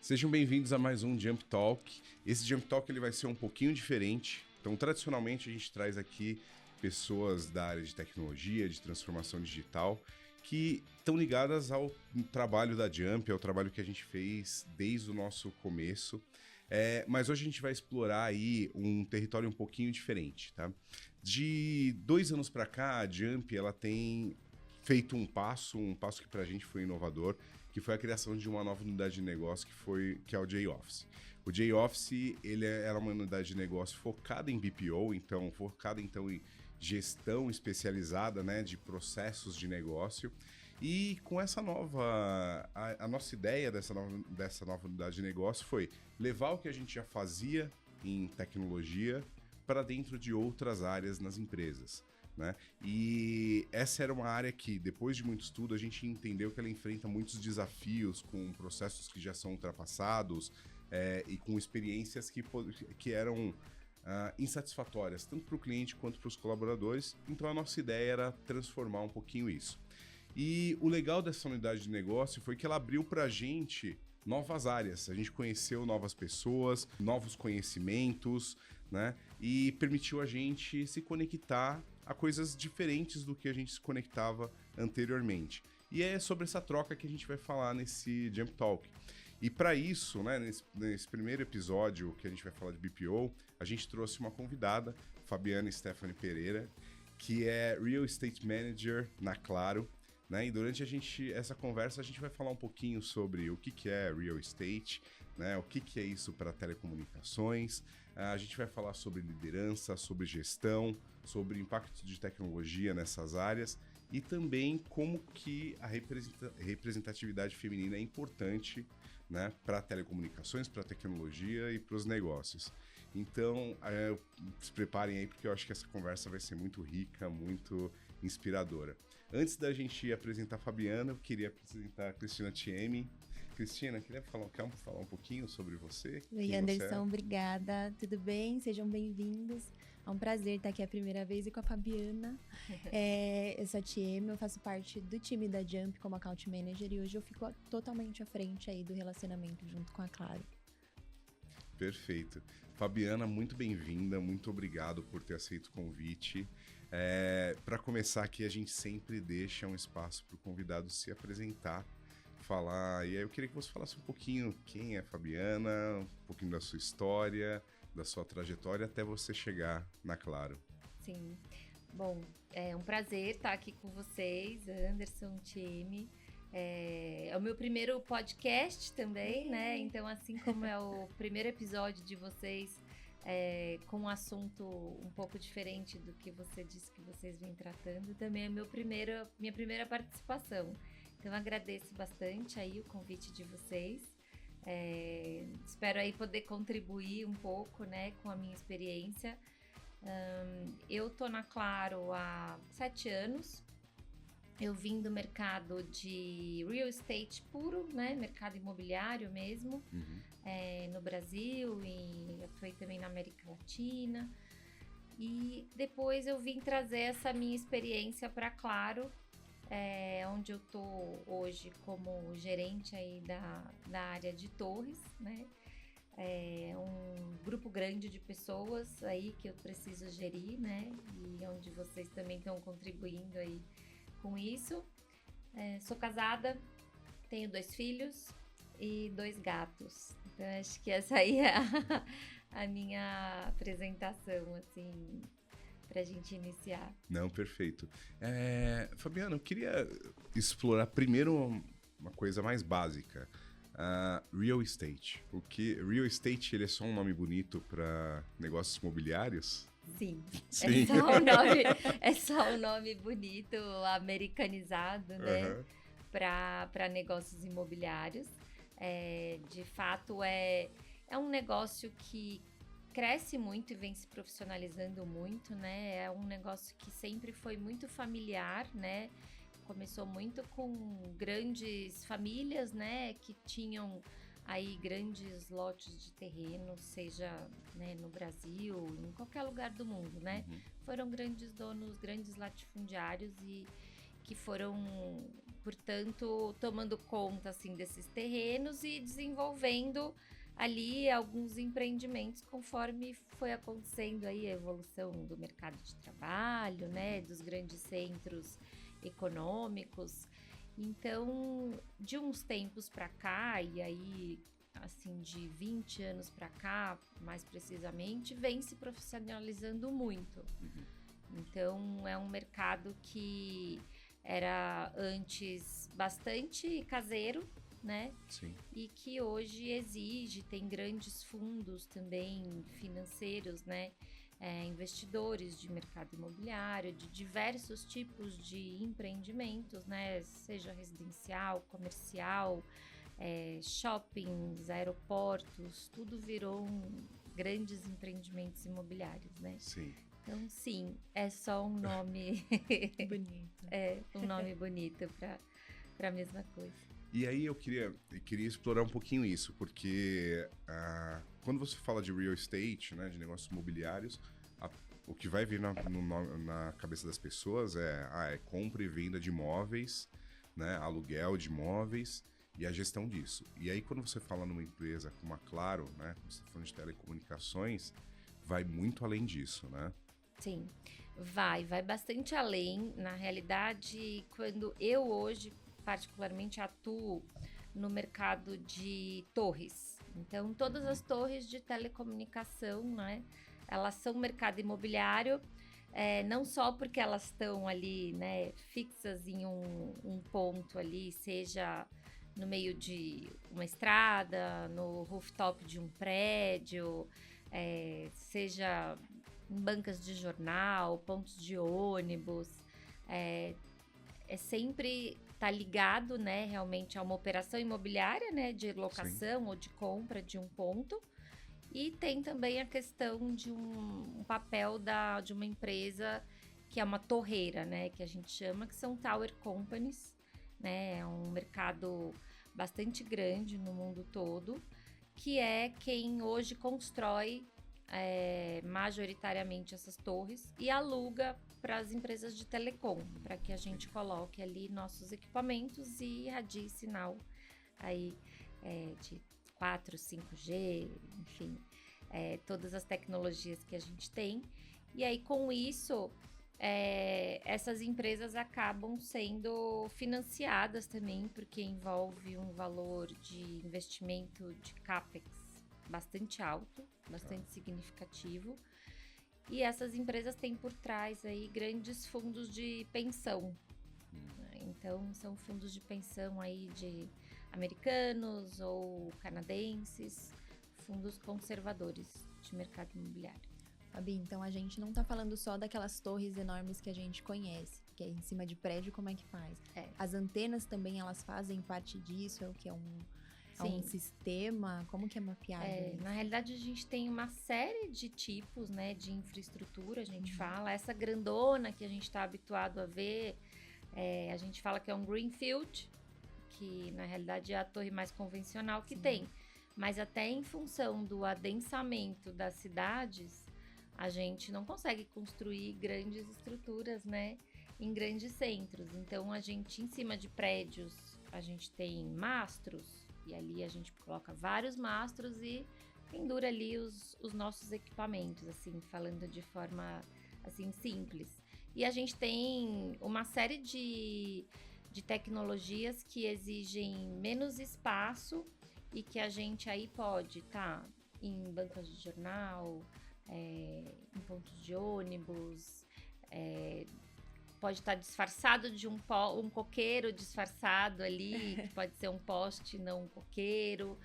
Sejam bem-vindos a mais um Jump Talk. Esse Jump Talk ele vai ser um pouquinho diferente. Então, tradicionalmente, a gente traz aqui pessoas da área de tecnologia, de transformação digital, que estão ligadas ao trabalho da Jump, ao trabalho que a gente fez desde o nosso começo. Mas hoje a gente vai explorar aí um território um pouquinho diferente, tá? De 2 anos para cá, a Jump ela tem feito um passo que para a gente foi inovador, que foi a criação de uma nova unidade de negócio que é o J-Office. O J-Office ele era uma unidade de negócio focada em BPO, focada em gestão especializada, né, de processos de negócio. E com essa nova... A nossa ideia dessa nova unidade de negócio foi levar o que a gente já fazia em tecnologia para dentro de outras áreas nas empresas, né? E essa era uma área que, depois de muito estudo, a gente entendeu que ela enfrenta muitos desafios com processos que já são ultrapassados e com experiências que eram insatisfatórias, tanto para o cliente quanto para os colaboradores. Então a nossa ideia era transformar um pouquinho isso. E o legal dessa unidade de negócio foi que ela abriu para a gente novas áreas. A gente conheceu novas pessoas, novos conhecimentos, né? E permitiu a gente se conectar a coisas diferentes do que a gente se conectava anteriormente. E é sobre essa troca que a gente vai falar nesse Jump Talk. E para isso, né, nesse primeiro episódio que a gente vai falar de BPO, a gente trouxe uma convidada, Fabiana Stephanie Pereira, que é Real Estate Manager na Claro, né? E durante essa conversa a gente vai falar um pouquinho sobre o que é Real Estate, né? O que é isso para telecomunicações. A gente vai falar sobre liderança, sobre gestão, sobre impacto de tecnologia nessas áreas e também como que a representatividade feminina é importante, né, para telecomunicações, para tecnologia e para os negócios. Então, se preparem aí porque eu acho que essa conversa vai ser muito rica, muito inspiradora. Antes da gente apresentar a Fabiana, eu queria apresentar a Cristina Thieme. Cristina, quer falar um pouquinho sobre você? Oi, Anderson, obrigada. Tudo bem? Sejam bem-vindos. É um prazer estar aqui a primeira vez e com a Fabiana. Eu sou a Thieme, eu faço parte do time da Jump como Account Manager e hoje eu fico totalmente à frente aí do relacionamento junto com a Claro. Perfeito. Fabiana, muito bem-vinda, muito obrigado por ter aceito o convite. Para começar aqui, a gente sempre deixa um espaço para o convidado se apresentar, falar. E aí eu queria que você falasse um pouquinho quem é a Fabiana, um pouquinho da sua história, da sua trajetória até você chegar na Claro. Sim. Bom, é um prazer estar aqui com vocês, Anderson, Thieme. É o meu primeiro podcast também, né? Então, assim como é o primeiro episódio de vocês, com um assunto um pouco diferente do que você disse que vocês vêm tratando, também é minha primeira participação. Então, agradeço bastante aí o convite de vocês. Espero aí poder contribuir um pouco, né, com a minha experiência. Eu tô na Claro há 7 anos. Eu vim do mercado de real estate puro, né, mercado imobiliário mesmo, no Brasil e atuei também na América Latina. E depois eu vim trazer essa minha experiência para Claro, onde eu tô hoje como gerente aí da área de torres, né? Um grupo grande de pessoas aí que eu preciso gerir, né? E onde vocês também estão contribuindo aí com isso. Sou casada, tenho 2 filhos e 2 gatos. Então acho que essa aí é a minha apresentação, assim, pra gente iniciar. Não, perfeito. Fabiana, eu queria explorar primeiro uma coisa mais básica. Real Estate. Real Estate ele é só um nome bonito para negócios imobiliários? Sim. Sim. É só um nome bonito, americanizado, né? Para negócios imobiliários. De fato, é um negócio que cresce muito e vem se profissionalizando muito, né? É um negócio que sempre foi muito familiar, né? Começou muito com grandes famílias, né? Que tinham aí grandes lotes de terreno, seja, né, no Brasil, em qualquer lugar do mundo, né? Foram grandes donos, grandes latifundiários e que foram, portanto, tomando conta assim desses terrenos e desenvolvendo ali alguns empreendimentos conforme foi acontecendo aí a evolução do mercado de trabalho, né, dos grandes centros econômicos. Então, de uns tempos para cá, e aí assim de 20 anos para cá, mais precisamente, vem se profissionalizando muito. Então, é um mercado que era antes bastante caseiro, né? Sim. E que hoje exige, tem grandes fundos também financeiros, né? Investidores de mercado imobiliário, de diversos tipos de empreendimentos, né? Seja residencial, comercial, shoppings, aeroportos, tudo virou grandes empreendimentos imobiliários, né? Sim. Então, sim, é só um nome Bonito. um nome bonito para a mesma coisa. E aí eu queria explorar um pouquinho isso, porque quando você fala de real estate, né, de negócios imobiliários, o que vai vir na cabeça das pessoas é compra e venda de imóveis, né, aluguel de imóveis e a gestão disso. E aí quando você fala numa empresa como a Claro, né, quando você está falando de telecomunicações, vai muito além disso, né? Sim, vai bastante além. Na realidade, quando eu hoje particularmente atuo no mercado de torres. Então, todas as torres de telecomunicação, né, elas são mercado imobiliário, não só porque elas estão ali, né, fixas em um ponto ali, seja no meio de uma estrada, no rooftop de um prédio, seja em bancas de jornal, pontos de ônibus, sempre tá ligado, né, realmente a uma operação imobiliária, né, de locação ou de compra de um ponto. E tem também a questão de um papel de uma empresa que é uma torreira, né, que a gente chama, que são tower companies, né, é um mercado bastante grande no mundo todo, que é quem hoje constrói majoritariamente essas torres e aluga para as empresas de telecom, para que a gente coloque ali nossos equipamentos e irradie sinal aí de 4, 5G, enfim, todas as tecnologias que a gente tem. E aí, com isso, essas empresas acabam sendo financiadas também, porque envolve um valor de investimento de CAPEX bastante alto, bastante significativo. E essas empresas têm por trás aí grandes fundos de pensão. Então, são fundos de pensão aí de americanos ou canadenses, fundos conservadores de mercado imobiliário. Fabi, então a gente não tá falando só daquelas torres enormes que a gente conhece, que é em cima de prédio, como é que faz? As antenas também, elas fazem parte disso, é o que é um sistema, como que é mapeado isso? Na realidade, a gente tem uma série de tipos, né, de infraestrutura, a gente fala. Essa grandona que a gente está habituado a ver, a gente fala que é um greenfield, que na realidade é a torre mais convencional que tem. Mas até em função do adensamento das cidades, a gente não consegue construir grandes estruturas, né, em grandes centros. Então, a gente, em cima de prédios, a gente tem mastros, e ali a gente coloca vários mastros e pendura ali os nossos equipamentos, assim, falando de forma, assim, simples. E a gente tem uma série de tecnologias que exigem menos espaço e que a gente aí pode estar em bancas de jornal, em pontos de ônibus, pode estar disfarçado de um coqueiro disfarçado ali, que pode ser um poste, não um coqueiro.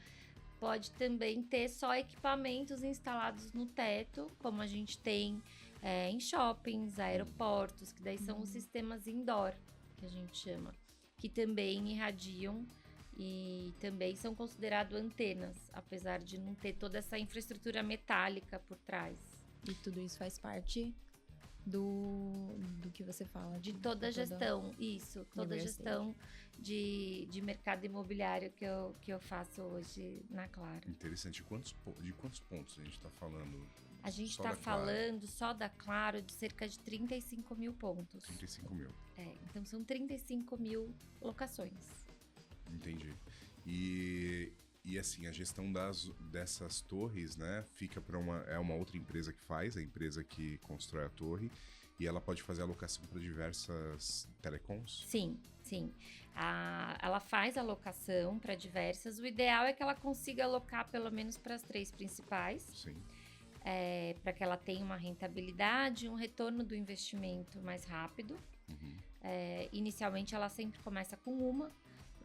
Pode também ter só equipamentos instalados no teto, como a gente tem em shoppings, aeroportos, que daí são os sistemas indoor, que a gente chama, que também irradiam e também são considerados antenas, apesar de não ter toda essa infraestrutura metálica por trás. E tudo isso faz parte do que você fala. De toda a gestão, isso. Toda a gestão de mercado imobiliário que eu faço hoje na Claro. Interessante. De quantos pontos a gente está falando? A gente está falando só da Claro de cerca de 35 mil pontos. 35 mil. Então são 35 mil locações. Entendi. E assim, a gestão dessas torres, né, fica para uma outra empresa que faz, a empresa que constrói a torre, e ela pode fazer alocação para diversas telecoms? Sim. Ela faz alocação para diversas. O ideal é que ela consiga alocar pelo menos para as 3 principais. Sim. Para que ela tenha uma rentabilidade, um retorno do investimento mais rápido. Uhum. Inicialmente ela sempre começa com uma,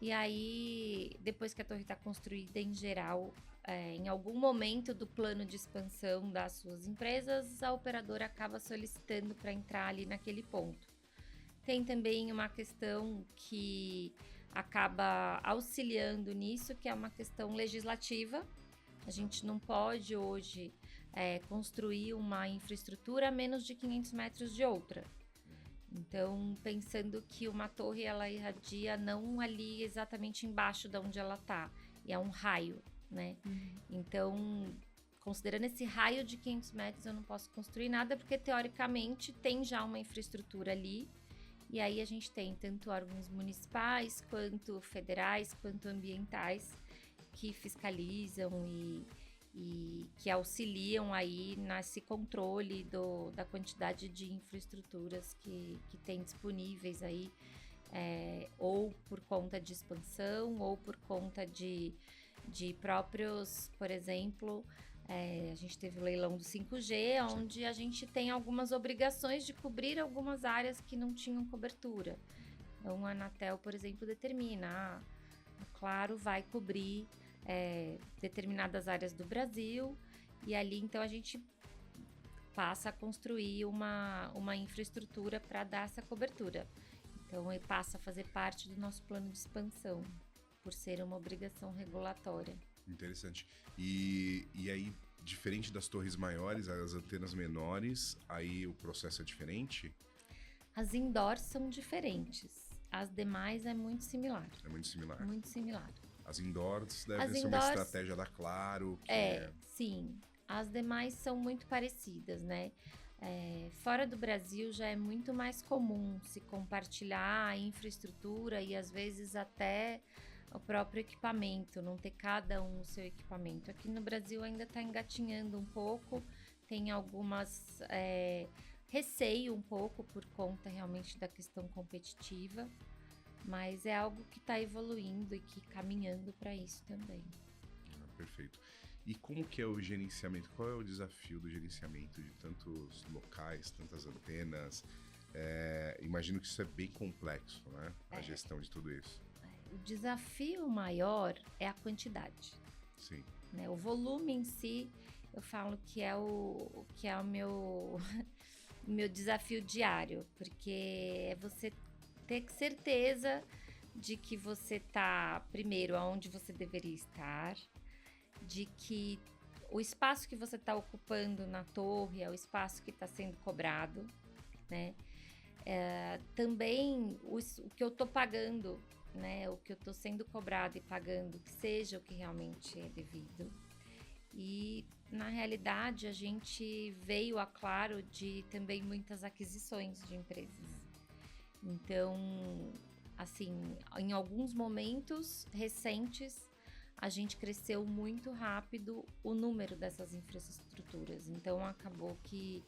e aí depois que a torre está construída, em geral, em algum momento do plano de expansão das suas empresas, a operadora acaba solicitando para entrar ali naquele ponto. Tem também uma questão que acaba auxiliando nisso, que é uma questão legislativa. A gente não pode hoje construir uma infraestrutura a menos de 500 metros de outra. Então, pensando que uma torre ela irradia não ali exatamente embaixo de onde ela está, e é um raio, né? Então, considerando esse raio de 500 metros, eu não posso construir nada, porque teoricamente tem já uma infraestrutura ali, e aí a gente tem tanto órgãos municipais, quanto federais, quanto ambientais, que fiscalizam e que auxiliam aí nesse controle da quantidade de infraestruturas que tem disponíveis aí, ou por conta de expansão, ou por conta de próprios, por exemplo, a gente teve o leilão do 5G, onde a gente tem algumas obrigações de cobrir algumas áreas que não tinham cobertura. Então, a Anatel, por exemplo, determina, Claro, vai cobrir determinadas áreas do Brasil, e ali então a gente passa a construir uma infraestrutura para dar essa cobertura. Então ele passa a fazer parte do nosso plano de expansão, por ser uma obrigação regulatória. Interessante. E aí, diferente das torres maiores, as antenas menores, aí o processo é diferente? As indoors são diferentes, as demais é muito similar. É muito similar. Muito similar. As indoors devem ser uma estratégia da Claro. Sim. As demais são muito parecidas, né? Fora do Brasil já é muito mais comum se compartilhar a infraestrutura e às vezes até o próprio equipamento, não ter cada um o seu equipamento. Aqui no Brasil ainda está engatinhando um pouco, tem algumas receio um pouco por conta realmente da questão competitiva. Mas é algo que está evoluindo e que caminhando para isso também. Perfeito. E como que é o gerenciamento? Qual é o desafio do gerenciamento de tantos locais, tantas antenas? Imagino que isso é bem complexo, né? A gestão de tudo isso. O desafio maior é a quantidade. Sim. Né? O volume em si, eu falo que é o meu, meu desafio diário, porque é você ter certeza de que você está, primeiro, onde você deveria estar, de que o espaço que você está ocupando na torre é o espaço que está sendo cobrado, né? Também o que eu estou pagando, né? O que eu estou sendo cobrado e pagando, que seja o que realmente é devido. E, na realidade, a gente veio a Claro de também muitas aquisições de empresas. Então, assim, em alguns momentos recentes, a gente cresceu muito rápido o número dessas infraestruturas. Então, acabou que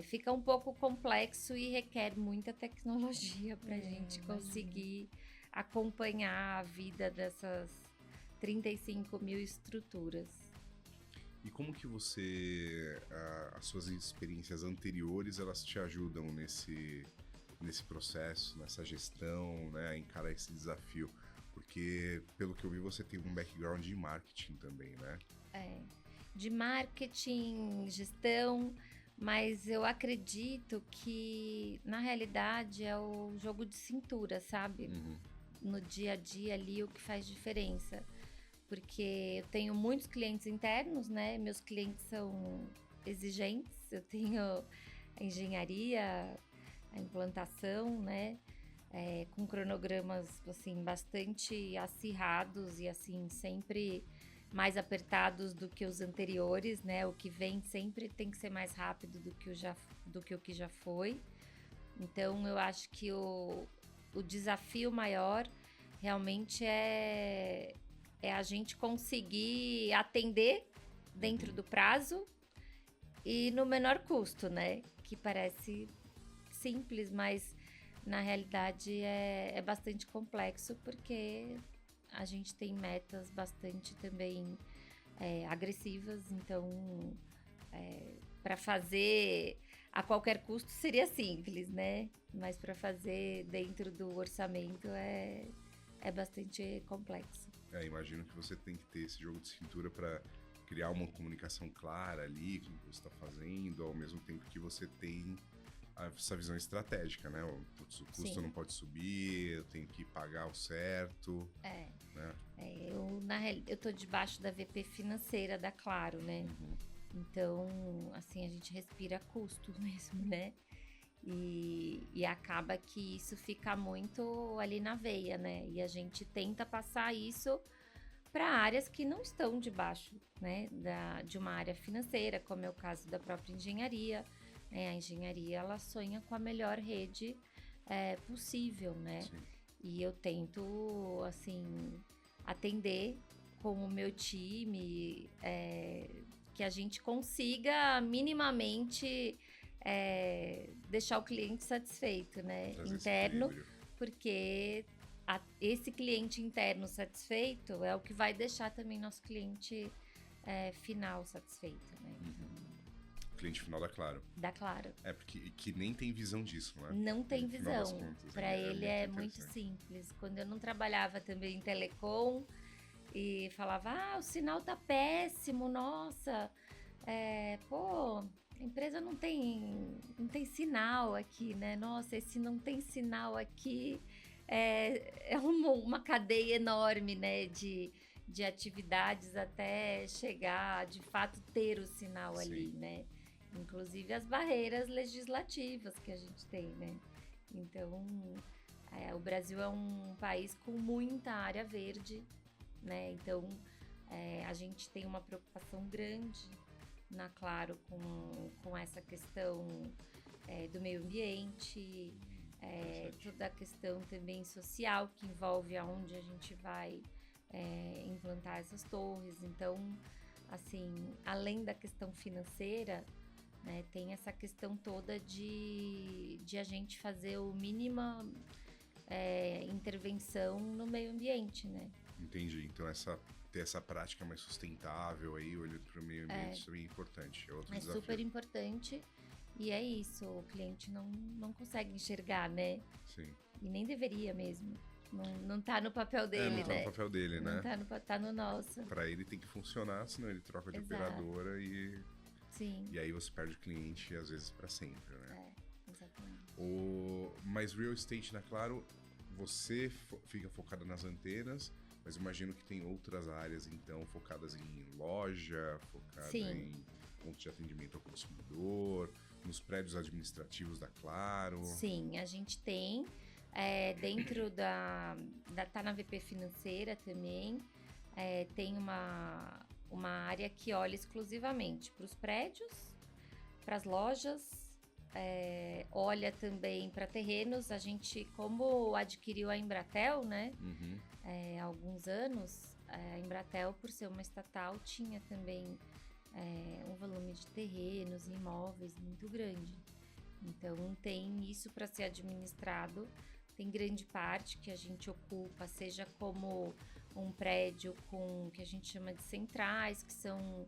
fica um pouco complexo e requer muita tecnologia para a gente conseguir acompanhar a vida dessas 35 mil estruturas. E como que as suas experiências anteriores, elas te ajudam nesse processo, nessa gestão, né, a encarar esse desafio? Porque, pelo que eu vi, você tem um background de marketing também, né? De marketing, gestão, mas eu acredito que, na realidade, é o jogo de cintura, sabe? Uhum. No dia a dia ali, o que faz diferença. Porque eu tenho muitos clientes internos, né? Meus clientes são exigentes, eu tenho engenharia, a implantação, né? Com cronogramas assim bastante acirrados e assim sempre mais apertados do que os anteriores, né? O que vem sempre tem que ser mais rápido do que o que já foi. Então eu acho que o desafio maior realmente é a gente conseguir atender dentro do prazo e no menor custo, né? Que parece simples, mas na realidade é bastante complexo, porque a gente tem metas bastante também agressivas, então para fazer a qualquer custo seria simples, né? Mas para fazer dentro do orçamento é bastante complexo. Imagino que você tem que ter esse jogo de cintura para criar uma comunicação clara ali com o que você está fazendo, ao mesmo tempo que você tem essa visão estratégica, né? O custo Sim. não pode subir, eu tenho que pagar o certo. Né? Eu tô debaixo da VP financeira da Claro, né? Então, assim, a gente respira custo mesmo, né? E acaba que isso fica muito ali na veia, né? E a gente tenta passar isso para áreas que não estão debaixo, né, de uma área financeira, como é o caso da própria engenharia. A engenharia, ela sonha com a melhor rede possível, né? Sim. E eu tento, assim, atender com o meu time, que a gente consiga minimamente deixar o cliente satisfeito, né? Trazer esse Interno, equilíbrio. porque esse cliente interno satisfeito é o que vai deixar também nosso cliente final satisfeito, né? Então, Cliente final da Claro. dá claro. Porque que nem tem visão disso, né? Não tem No final das visão. contas, Para ele é muito interessante. simples. Quando eu não trabalhava também em telecom e falava, o sinal tá péssimo, nossa, a empresa não tem sinal aqui, né? Nossa, esse não tem sinal aqui é uma cadeia enorme, né? De atividades até chegar, de fato, ter o sinal ali, né? Inclusive as barreiras legislativas que a gente tem, né? Então, o Brasil é um país com muita área verde, né? Então, a gente tem uma preocupação grande na Claro com essa questão do meio ambiente, toda a questão também social que envolve aonde a gente vai implantar essas torres. Então, assim, além da questão financeira, né, tem essa questão toda de a gente fazer o mínima intervenção no meio ambiente, né? Entendi. Então ter essa prática mais sustentável aí, olhando para o meio ambiente, isso é importante. É outro desafio. Super importante. E é isso, o cliente não consegue enxergar, né? Sim. E nem deveria mesmo. Não tá no papel dele, não tá no papel dele, né? Não tá no nosso. Para ele tem que funcionar, senão ele troca de operadora e... Sim. E aí você perde o cliente, às vezes, para sempre, né? Exatamente. Mas real estate na Claro, você fica focada nas antenas, mas imagino que tem outras áreas, então, focadas em loja, focada em pontos de atendimento ao consumidor, nos prédios administrativos da Claro. Sim, a gente tem, dentro tá na VP financeira também, tem uma área que olha exclusivamente para os prédios, para as lojas, olha também para terrenos. A gente, como adquiriu a Embratel, né, há alguns anos, a Embratel, por ser uma estatal, tinha também um volume de terrenos e imóveis muito grande. Então, tem isso para ser administrado. Tem grande parte que a gente ocupa, seja como um prédio com que a gente chama de centrais, que são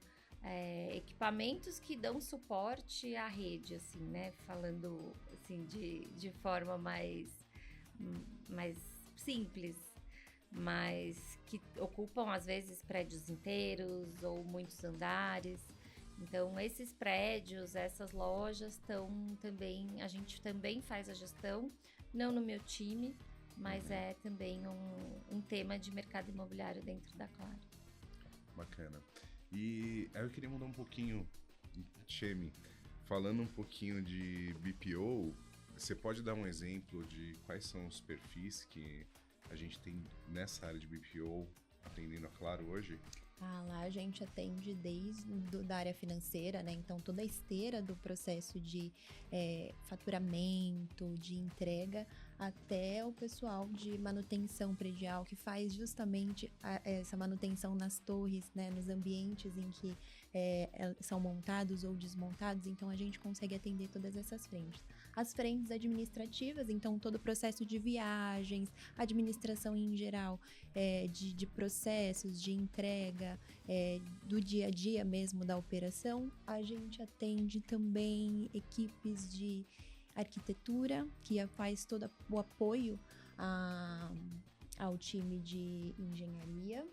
equipamentos que dão suporte à rede, assim, né? Falando assim de forma mais simples, mas que ocupam às vezes prédios inteiros ou muitos andares. Então, esses prédios, essas lojas estão também, a gente também faz a gestão, não no meu time, mas é também um tema de mercado imobiliário dentro da Claro. Bacana. E aí eu queria mudar um pouquinho, Chemi, Falando um pouquinho de BPO, você pode dar um exemplo de quais são os perfis que a gente tem nessa área de BPO atendendo a Claro hoje? Lá a gente atende da área financeira, né? Então, toda a esteira do processo de faturamento, de entrega, até o pessoal de manutenção predial, que faz justamente essa manutenção nas torres, né? Nos ambientes em que são montados ou desmontados. Então, a gente consegue atender todas essas frentes. As frentes administrativas, então, todo o processo de viagens, administração em geral, de processos, de entrega, do dia a dia mesmo da operação. A gente atende também equipes de arquitetura, que faz todo o apoio ao time de engenharia.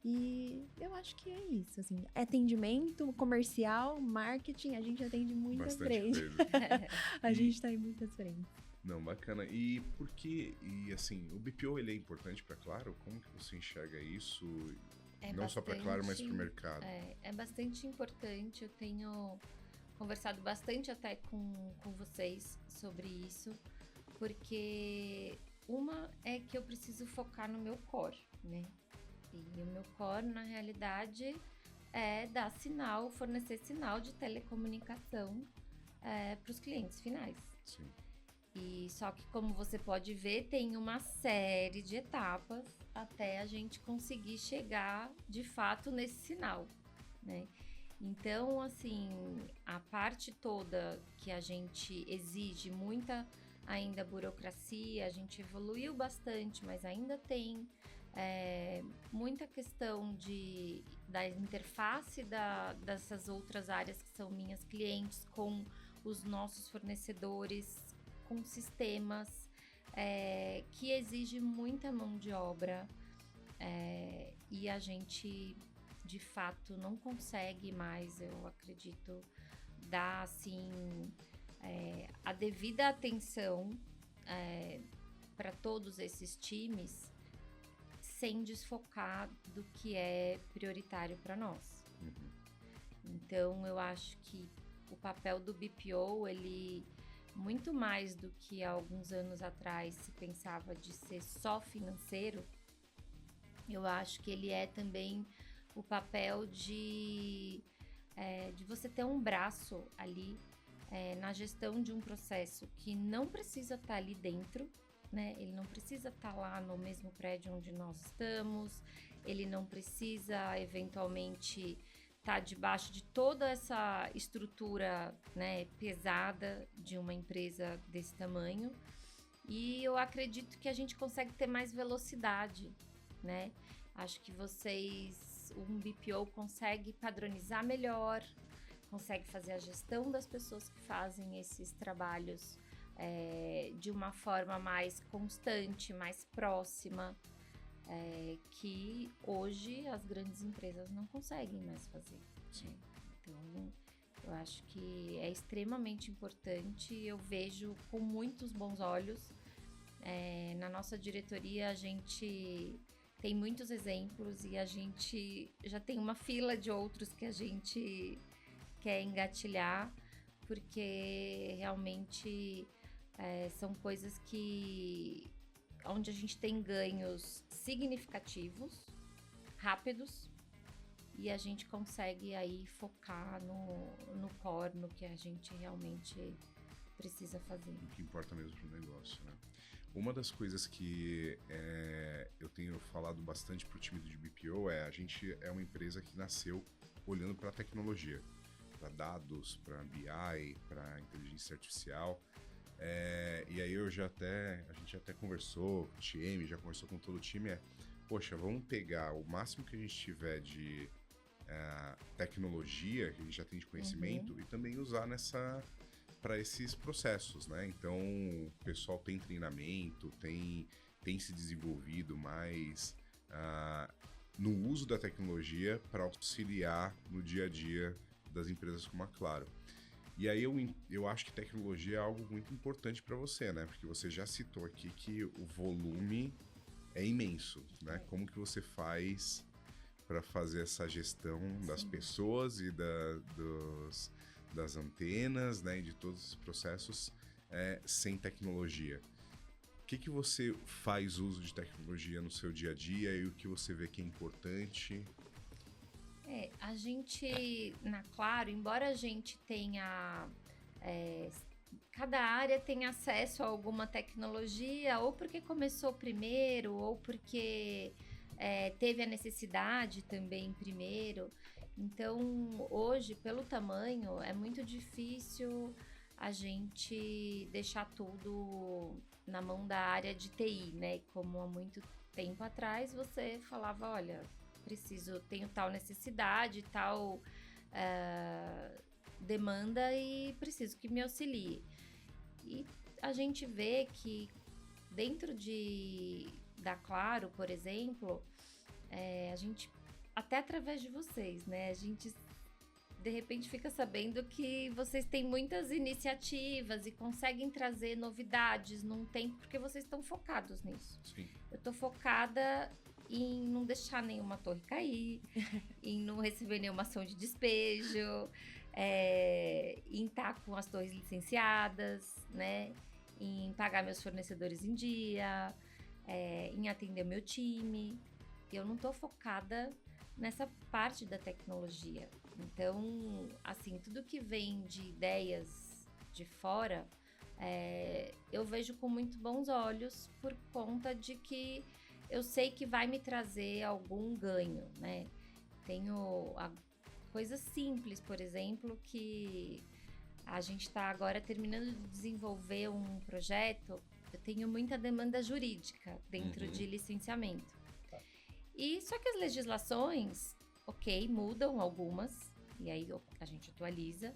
E eu acho que é isso, assim, atendimento comercial, marketing, a gente atende muitas frentes. A gente tá em muitas frentes. Não, bacana. E por que, assim, o BPO ele é importante para Claro? Como que você enxerga isso? Não só para Claro, mas para o mercado. É bastante importante. Eu tenho conversado bastante até com vocês sobre isso, porque uma é que eu preciso focar no meu core, né? E o meu core, na realidade, é dar sinal, fornecer sinal de telecomunicação para os clientes finais. Sim. E só que, como você pode ver, tem uma série de etapas até a gente conseguir chegar, de fato, nesse sinal, né? Então, assim, a parte toda que a gente exige muita ainda burocracia, a gente evoluiu bastante, mas ainda tem muita questão da interface dessas outras áreas que são minhas clientes com os nossos fornecedores, com sistemas que exige muita mão de obra e a gente de fato não consegue mais, eu acredito, dar assim a devida atenção para todos esses times sem desfocar do que é prioritário para nós. Uhum. Então eu acho que o papel do BPO, ele muito mais do que há alguns anos atrás se pensava de ser só financeiro, eu acho que ele é também o papel de você ter um braço ali na gestão de um processo que não precisa estar ali dentro, né? Ele não precisa estar lá no mesmo prédio onde nós estamos, ele não precisa eventualmente estar debaixo de toda essa estrutura, né, pesada de uma empresa desse tamanho. E eu acredito que a gente consegue ter mais velocidade, né? Acho que um BPO consegue padronizar melhor, consegue fazer a gestão das pessoas que fazem esses trabalhos de uma forma mais constante, mais próxima, que hoje as grandes empresas não conseguem mais fazer. Né? Então, eu acho que é extremamente importante, eu vejo com muitos bons olhos. Na nossa diretoria, a gente tem muitos exemplos e a gente já tem uma fila de outros que a gente quer engatilhar, porque realmente são coisas onde a gente tem ganhos significativos, rápidos, e a gente consegue aí focar no core, no que a gente realmente precisa fazer. O que importa mesmo pro negócio, né? Uma das coisas que eu tenho falado bastante pro time de BPO a gente é uma empresa que nasceu olhando para tecnologia, para dados, para BI, para inteligência artificial. E aí a gente até conversou com o time, já conversou com todo o time, poxa, vamos pegar o máximo que a gente tiver de tecnologia, que a gente já tem de conhecimento, e também usar para esses processos, né? Então, o pessoal tem treinamento, tem se desenvolvido mais no uso da tecnologia para auxiliar no dia a dia das empresas como a Claro. E aí eu acho que tecnologia é algo muito importante para você, né? Porque você já citou aqui que o volume é imenso, né? Como que você faz para fazer essa gestão das pessoas e das antenas, né, e de todos os processos sem tecnologia. O que você faz uso de tecnologia no seu dia a dia e o que você vê que é importante? A gente, na Claro, embora a gente tenha... cada área tem acesso a alguma tecnologia, ou porque começou primeiro, ou porque teve a necessidade também primeiro. Então, hoje, pelo tamanho, é muito difícil a gente deixar tudo na mão da área de TI, né? Como há muito tempo atrás você falava, olha, tenho tal necessidade, tal demanda e preciso que me auxilie. E a gente vê que dentro da Claro, por exemplo, a gente, até através de vocês, né? A gente de repente fica sabendo que vocês têm muitas iniciativas e conseguem trazer novidades num tempo, porque vocês estão focados nisso. Sim. Eu tô focada em não deixar nenhuma torre cair, em não receber nenhuma ação de despejo, em estar com as torres licenciadas, né? Em pagar meus fornecedores em dia, em atender meu time. Eu não tô focada nessa parte da tecnologia. Então, assim, tudo que vem de ideias de fora, eu vejo com muito bons olhos por conta de que eu sei que vai me trazer algum ganho, né? Tenho coisas simples, por exemplo, que a gente está agora terminando de desenvolver um projeto. Eu tenho muita demanda jurídica dentro de licenciamento. E só que as legislações, ok, mudam algumas, e aí a gente atualiza,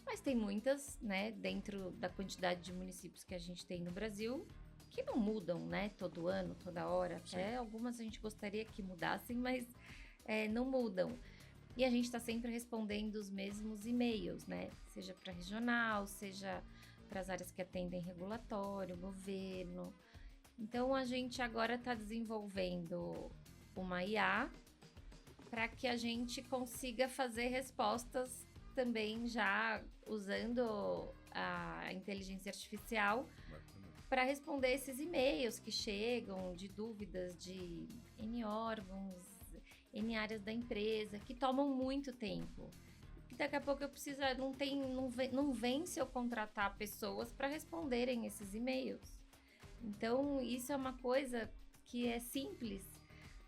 mas tem muitas, né, dentro da quantidade de municípios que a gente tem no Brasil, que não mudam, né, todo ano, toda hora. Até algumas a gente gostaria que mudassem, mas não mudam. E a gente está sempre respondendo os mesmos e-mails, né, seja para regional, seja para as áreas que atendem regulatório, governo. Então a gente agora está desenvolvendo uma IA para que a gente consiga fazer respostas também já usando a inteligência artificial para responder esses e-mails que chegam de dúvidas de N órgãos, N áreas da empresa, que tomam muito tempo. E daqui a pouco eu preciso, não vem se eu contratar pessoas para responderem esses e-mails. Então, isso é uma coisa que é simples,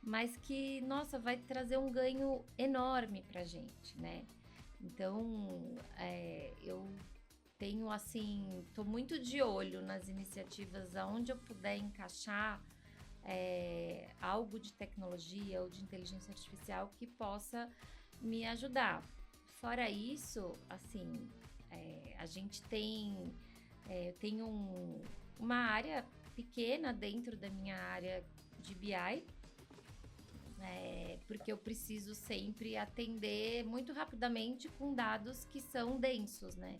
mas que, nossa, vai trazer um ganho enorme pra gente, né? Então, eu tenho, assim, tô muito de olho nas iniciativas aonde eu puder encaixar algo de tecnologia ou de inteligência artificial que possa me ajudar. Fora isso, assim, a gente tem... eu tenho uma área pequena dentro da minha área de BI, porque eu preciso sempre atender muito rapidamente com dados que são densos, né?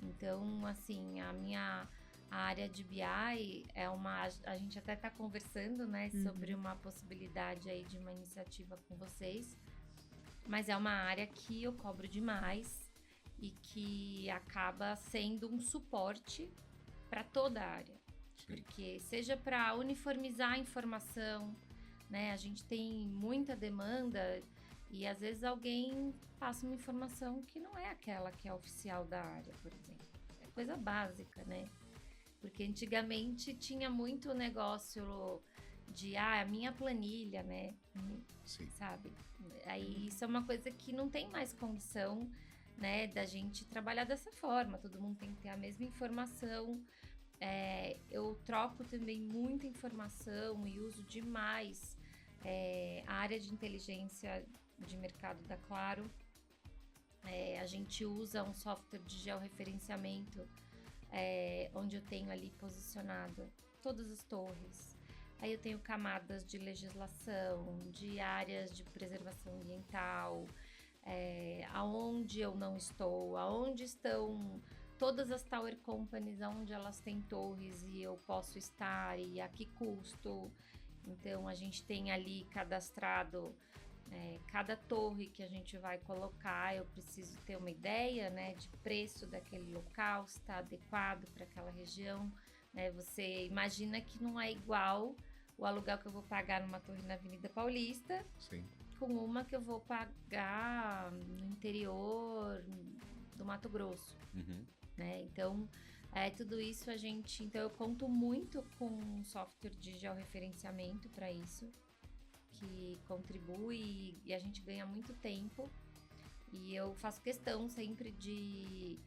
Então, assim, a área de BI a gente até está conversando, né, sobre uma possibilidade aí de uma iniciativa com vocês, mas é uma área que eu cobro demais e que acaba sendo um suporte para toda a área. Porque seja para uniformizar a informação, né? A gente tem muita demanda e às vezes alguém passa uma informação que não é aquela que é oficial da área, por exemplo. É coisa básica, né? Porque antigamente tinha muito negócio de, a minha planilha, né? Sim. Sabe? Aí isso é uma coisa que não tem mais condição, né, da gente trabalhar dessa forma. Todo mundo tem que ter a mesma informação. Eu troco também muita informação e uso demais a área de inteligência de mercado da Claro. A gente usa um software de georreferenciamento onde eu tenho ali posicionado todas as torres. Aí eu tenho camadas de legislação, de áreas de preservação ambiental, aonde eu não estou, aonde estão todas as tower companies, aonde elas têm torres e eu posso estar e a que custo. Então a gente tem ali cadastrado Cada torre que a gente vai colocar, eu preciso ter uma ideia, né, de preço daquele local, se está adequado para aquela região. Né? Você imagina que não é igual o aluguel que eu vou pagar numa torre na Avenida Paulista, Sim. com uma que eu vou pagar no interior do Mato Grosso. Uhum. Né? Então, tudo isso então eu conto muito com um software de georreferenciamento para isso, que contribui e a gente ganha muito tempo. E eu faço questão sempre de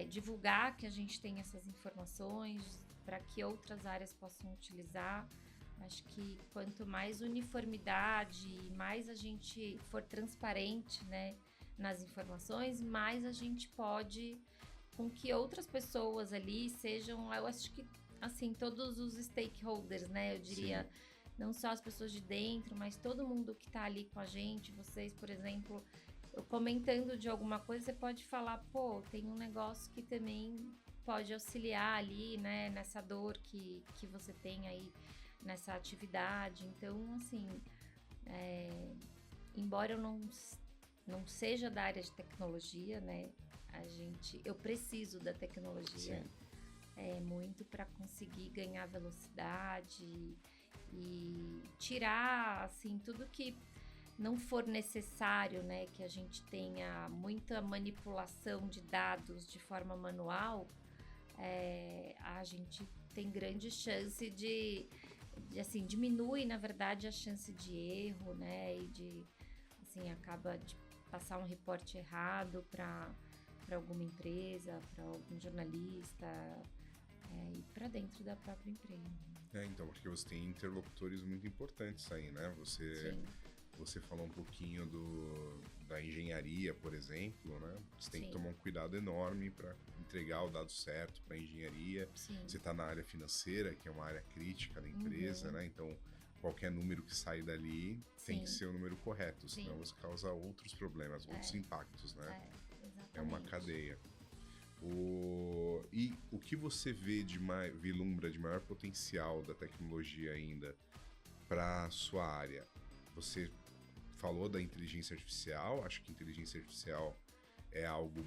divulgar que a gente tem essas informações para que outras áreas possam utilizar. Acho que quanto mais uniformidade, mais a gente for transparente, né, nas informações, mais a gente pode com que outras pessoas ali sejam, eu acho que assim, todos os stakeholders, né, eu diria, sim, não só as pessoas de dentro, mas todo mundo que tá ali com a gente, vocês, por exemplo, eu comentando de alguma coisa, você pode falar, pô, tem um negócio que também pode auxiliar ali, né, nessa dor que você tem aí, nessa atividade. Então, assim, embora eu não seja da área de tecnologia, né, eu preciso da tecnologia muito para conseguir ganhar velocidade e tirar, assim, tudo que não for necessário, né, que a gente tenha muita manipulação de dados de forma manual, a gente tem grande chance de assim, diminui, na verdade, a chance de erro, né, e de, assim, acaba de passar um reporte errado para alguma empresa, para algum jornalista, e para dentro da própria empresa. Então, porque você tem interlocutores muito importantes aí, né? Você falou um pouquinho da engenharia, por exemplo, né? Você tem que tomar um cuidado enorme para entregar o dado certo para a engenharia. Sim. Você está na área financeira, que é uma área crítica da empresa, né? Então, qualquer número que sai dali tem que ser o número correto, senão você causa outros problemas, outros impactos, né? Exatamente. É uma cadeia. E o que você vislumbra de maior potencial da tecnologia ainda para a sua área? Você falou da inteligência artificial, acho que inteligência artificial é algo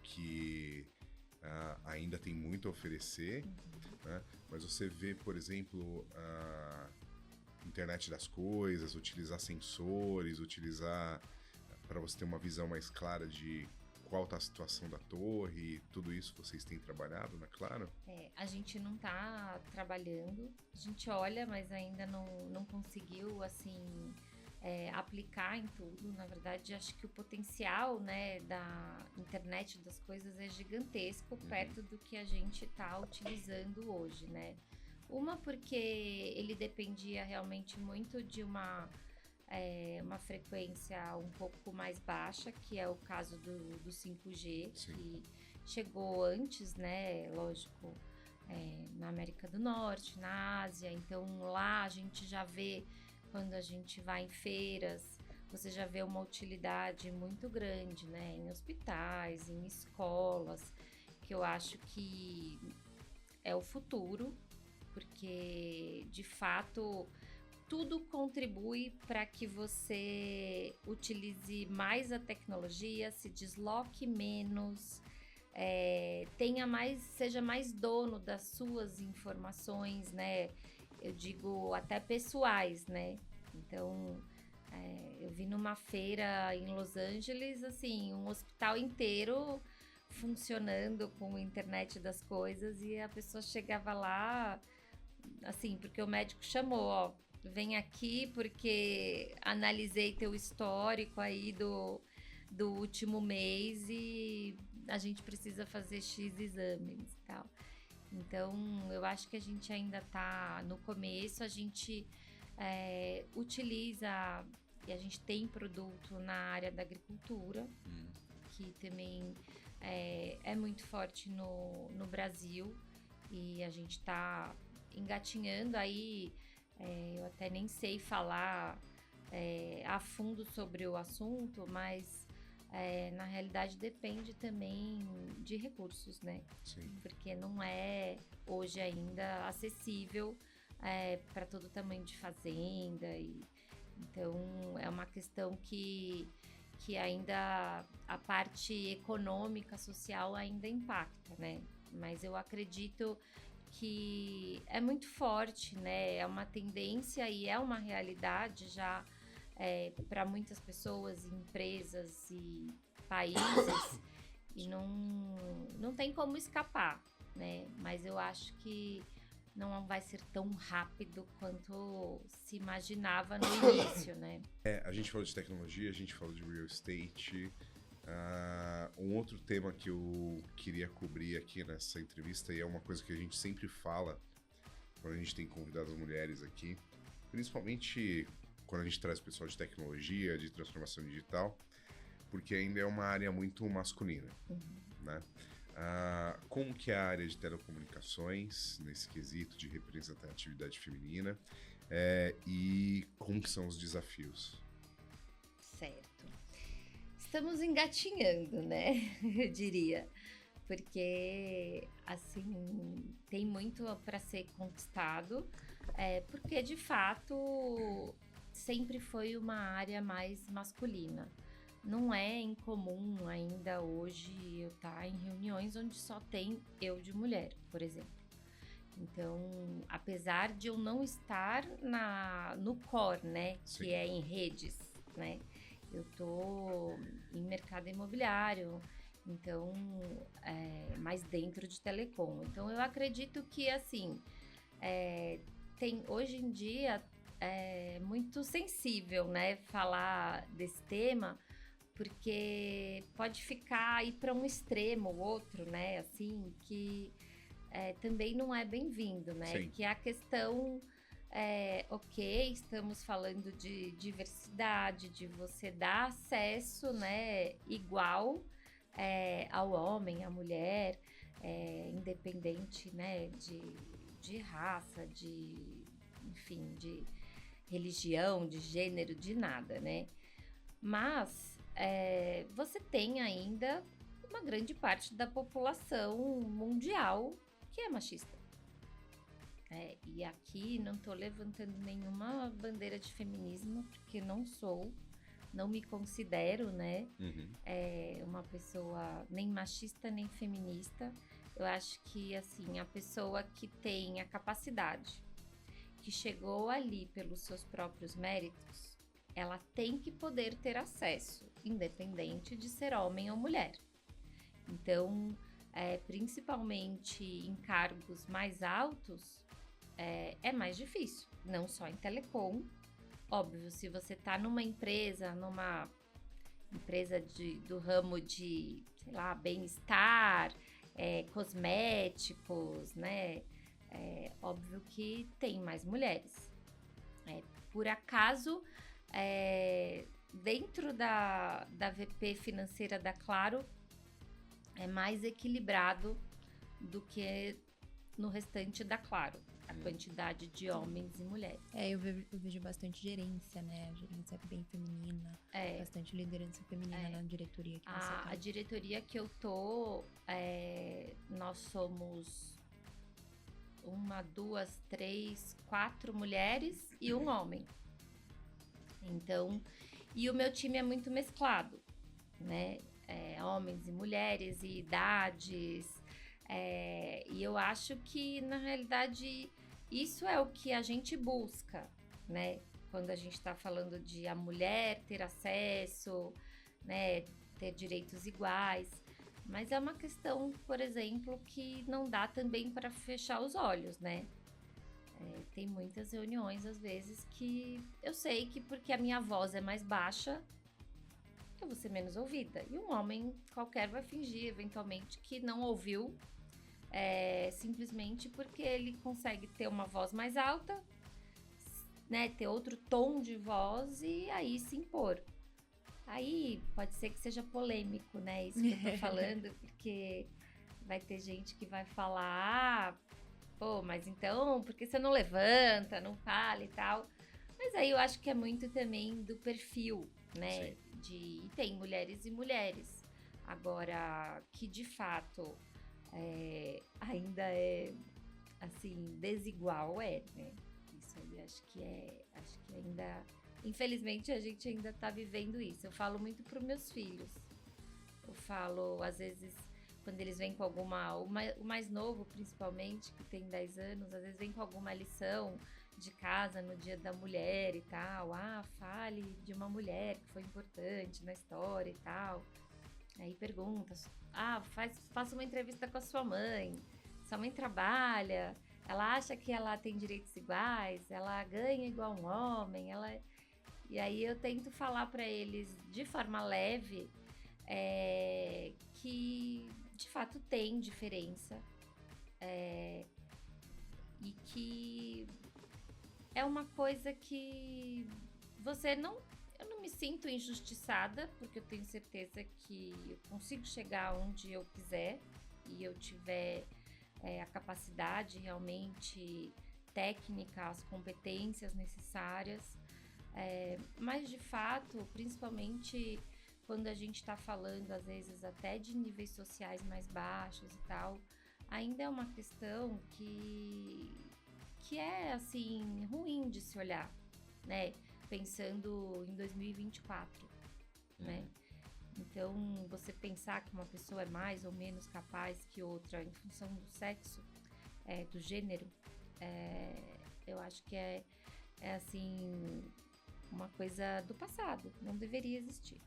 que ainda tem muito a oferecer, né? Mas você vê, por exemplo, a internet das coisas, utilizar sensores, para você ter uma visão mais clara de qual está a situação da torre, tudo isso vocês têm trabalhado, né? Claro. A gente não está trabalhando, a gente olha, mas ainda não conseguiu, assim, aplicar em tudo. Na verdade, acho que o potencial, né, da internet das coisas é gigantesco perto do que a gente está utilizando hoje, né? Uma porque ele dependia realmente muito de uma frequência um pouco mais baixa, que é o caso do 5G, Sim, que chegou antes, né, lógico, na América do Norte, na Ásia. Então lá a gente já vê, quando a gente vai em feiras, você já vê uma utilidade muito grande, né, em hospitais, em escolas, que eu acho que é o futuro, porque de fato tudo contribui para que você utilize mais a tecnologia, se desloque menos, seja mais dono das suas informações, né? Eu digo até pessoais, né? Então, eu vi numa feira em Los Angeles, assim, um hospital inteiro funcionando com a internet das coisas, e a pessoa chegava lá, assim, porque o médico chamou, ó, vem aqui porque analisei teu histórico aí do último mês e a gente precisa fazer X exames e tal. Então, eu acho que a gente ainda tá no começo, a gente utiliza, e a gente tem produto na área da agricultura, que também é muito forte no Brasil, e a gente tá engatinhando aí. Eu até nem sei falar a fundo sobre o assunto, mas na realidade depende também de recursos, né? Sim. Porque não é hoje ainda acessível para todo tamanho de fazenda, Então, é uma questão que ainda a parte econômica, social ainda impacta, né? Mas eu acredito que é muito forte, né? É uma tendência e é uma realidade já para muitas pessoas, empresas e países e não tem como escapar, né? Mas eu acho que não vai ser tão rápido quanto se imaginava no início, né? A gente falou de tecnologia, a gente falou de real estate. Um outro tema que eu queria cobrir aqui nessa entrevista, e é uma coisa que a gente sempre fala quando a gente tem convidado as mulheres aqui, principalmente quando a gente traz pessoal de tecnologia, de transformação digital, porque ainda é uma área muito masculina, né? Como que é a área de telecomunicações nesse quesito de representatividade feminina e como que são os desafios? Certo. Estamos engatinhando, né? Eu diria. Porque, assim, tem muito para ser conquistado, porque, de fato, sempre foi uma área mais masculina. Não é incomum ainda hoje eu estar em reuniões onde só tem eu de mulher, por exemplo. Então, apesar de eu não estar no core, né, Sim. que é em redes, né, eu tô em mercado imobiliário, então, mais dentro de telecom. Então, eu acredito que, assim, tem hoje em dia muito sensível, né, falar desse tema, porque pode ficar aí para um extremo ou outro, né, assim, que também não é bem-vindo, né, Sim. que é a questão, ok, estamos falando de diversidade, de você dar acesso, né, igual ao homem, à mulher, independente, né, de raça, enfim, de religião, de gênero, de nada, né, mas você tem ainda uma grande parte da população mundial que é machista. E aqui não estou levantando nenhuma bandeira de feminismo, porque não sou, não me considero, né, uma pessoa nem machista nem feminista. Eu acho que, assim, a pessoa que tem a capacidade, que chegou ali pelos seus próprios méritos, ela tem que poder ter acesso, independente de ser homem ou mulher. Então, principalmente em cargos mais altos, é mais difícil, não só em telecom. Óbvio, se você está numa empresa do ramo de, sei lá, bem-estar, cosméticos, né? Óbvio que tem mais mulheres. Por acaso, dentro da VP financeira da Claro, é mais equilibrado do que no restante da Claro, a quantidade de homens e mulheres. Eu vejo bastante gerência, né? A gerência é bem feminina, bastante liderança feminina na diretoria que você tá. A diretoria que eu tô, nós somos 1, 2, 3, 4 mulheres e um homem. Então, e o meu time é muito mesclado, né? Homens e mulheres e idades. E eu acho que, na realidade, isso é o que a gente busca, né? Quando a gente está falando de a mulher ter acesso, né? Ter direitos iguais. Mas é uma questão, por exemplo, que não dá também para fechar os olhos, né? Tem muitas reuniões, às vezes, que eu sei que porque a minha voz é mais baixa, eu vou ser menos ouvida. E um homem qualquer vai fingir, eventualmente, que não ouviu, simplesmente porque ele consegue ter uma voz mais alta, né, ter outro tom de voz e aí se impor. Aí pode ser que seja polêmico, né, isso que eu tô falando, porque vai ter gente que vai falar, pô, mas então, por que você não levanta, não fala e tal? Mas aí eu acho que é muito também do perfil, né, e tem mulheres e mulheres. Agora, que de fato ainda é, assim, desigual, né? Isso aí acho que ainda infelizmente, a gente ainda tá vivendo isso. Eu falo muito para os meus filhos. Eu falo, às vezes, quando eles vêm com alguma... O mais novo, principalmente, que tem 10 anos, às vezes vem com alguma lição de casa no Dia da Mulher e tal. Ah, fale de uma mulher que foi importante na história e tal. Aí pergunta, faça uma entrevista com a sua mãe. Sua mãe trabalha, ela acha que ela tem direitos iguais, ela ganha igual um homem, E aí eu tento falar para eles de forma leve que de fato tem diferença e que é uma coisa que eu não me sinto injustiçada, porque eu tenho certeza que eu consigo chegar onde eu quiser e eu tiver a capacidade realmente técnica, as competências necessárias. Mas de fato, principalmente quando a gente está falando às vezes até de níveis sociais mais baixos e tal, ainda é uma questão que é assim ruim de se olhar, né? Pensando em 2024, né? Então, você pensar que uma pessoa é mais ou menos capaz que outra em função do sexo, do gênero, eu acho que é assim, uma coisa do passado, não deveria existir.